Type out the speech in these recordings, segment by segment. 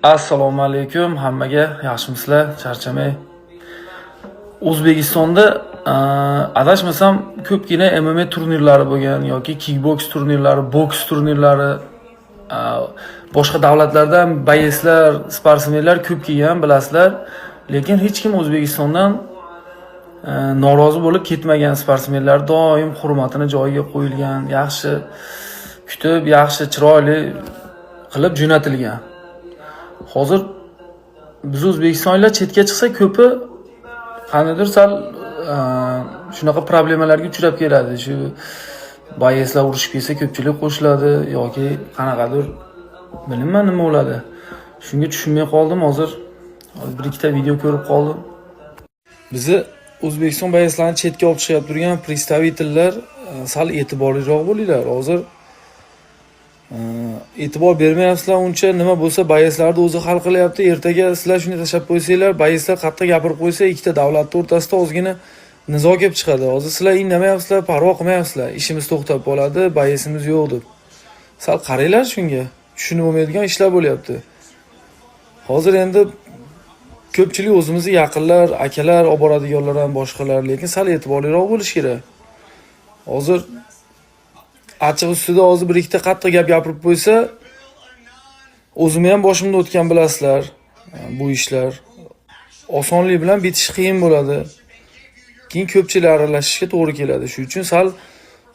Assalomu alaykum hammaga, yaxshimisizlar? Charchamay. O'zbekistonda adashmasam ko'pgina MMA turnirlari bo'lgan yoki kickbox turnirlari, boks turnirlari, boshqa davlatlardan boyeslar, sportsmenlar ko'p kelgan, bilasizlar. Lekin hech kim O'zbekistondan norozi bo'lib ketmagan. Sportsmenlar doim hurmatini joyiga qo'yilgan, yaxshi kutib, yaxshi chiroyli qilib jo'natilgan. Hozir biz O'zbekistonliklar chetga chiqsa ko'pi qanday sal shunaqa problemalarga uchrab keladi. Shu boyeslar urushib kelsa ko'pchilik qo'shiladi yoki qanaqadir bilmayman nima bo'ladi. Shunga tushunmay qoldim. Hozir bir ikkita video ko'rib qoldim. Bizi O'zbekiston boyeslarini chetga olib chiqib turgan представительlar sal e'tiborliroq bo'linglar. Hozir e'tibor bermayapsizlar uncha, nima bo'lsa boyeslarni o'zi hal qilyapti. Ertaga sizlar shuni tashlab qo'ysanglar, boyeslar qattiq gapirib qo'ysa, ikkita davlatlar o'rtasida ozgina nizo kelib chiqadi. Hozir sizlar indamayapsizlar, parvo qilmayapsizlar. Ishimiz to'xtab qoladi, boyesimiz yo'q deb. Sal qaranglar shunga. Tushunib bo'lmaydigan ishlar bo'lyapti. Hozir endi ko'pchilik o'zimizni yaqinlar, akalar, olib boradiganlar ham boshqalar, lekin sal e'tiborliroq bo'lish kerak. Hozir achchiq ustida hozir bir ikkita qattiq gap gapirib qo'ysa, o'zim ham boshimda o'tgan, bilasizlar. Bu ishlar osonlik bilan bitishi qiyin bo'ladi. Keyin ko'pchilik aralashishga to'g'ri keladi. Shuning uchun sal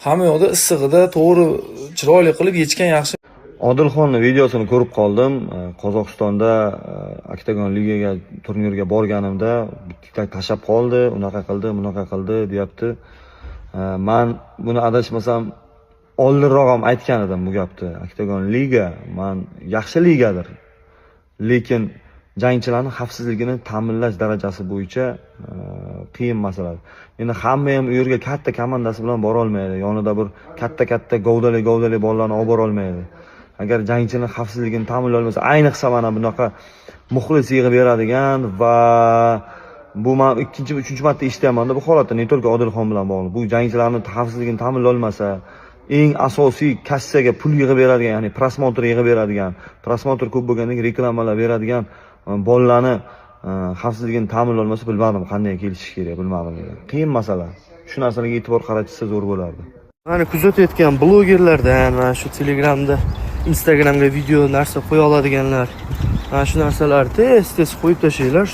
hamma yoqda issig'ida to'g'ri chiroyli qilib yechgan yaxshi. Odilxonning videosini ko'rib qoldim. Qozog'istonda Oktagon ligaga turnirga borganimda bitta tashab qoldi, unaqa qildi, bunaqa qildi deyapti. Men buni adashmasam oldinroq ham aytgan edim bu gapni. Oktagon liga yaxshi ligadir. Lekin jangchilarning xavfsizligini ta'minlash darajasi bo'yicha qiyin masala. Endi hamma ham u yerga katta komandasi bilan bora olmaydi. Yonida bir katta govdali bolalarni olib bora olmaydi. Agar jangchining xavfsizligini ta'minlay olmasa, ayniqsa mana bunaqa muxlis yig'ib beradigan va bu men ikkinchi, uchinchi marta eshitaman bu holatda, ne только Odilxon bilan bog'liq. Bu jangchilarning xavfsizligini ta'minlay olmasa, eng asosiy kassaga pul yig'ib beradigan, ya'ni prosmotr yig'ib beradigan, prosmotr ko'p bo'lgandan keyin reklamalar beradigan bolalarni xavfsizligini ta'minlay olmasa, bilmadim qanday kelishish kerak, bilmadim. Qiyin masala. Shu narsalarga e'tibor qaratsa zo'r bo'lardi. Mana kuzatayotgan blogerlardan, mana shu Telegramda, Instagramga video narsa qo'ya oladiganlar, mana shu narsalarni tez qo'yib tashlanglar.